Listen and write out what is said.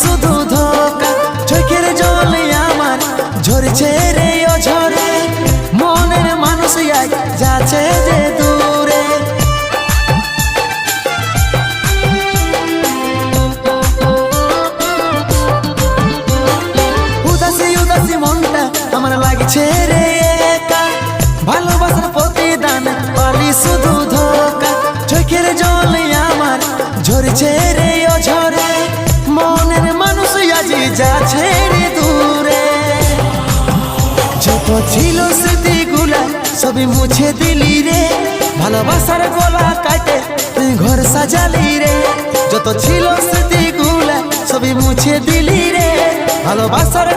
শুধু ধোকা। চোখের জলে আমার ঝরছে রে অঝরে, মনের মানুষ আজ যাচ্ছে যে দূরে। উদাসী উদাসী মনটা আমার লাগছে রে একা, ভালোবাসার প্রতিদান পালি শুধু ধোকা। চোখের জলে আমার ঝরছে রে অঝরে, মনের মানুষ আজ যাচ্ছে রে দূরে। যত ছিল স্মৃতিগুলা সবই মুছে দিলি রে, ভালোবাসার গলা কাটে তুই ঘর সাজালি রে। যত ছিল স্মৃতিগুলা সবই মুছে দিলি রে, ভালোবাসার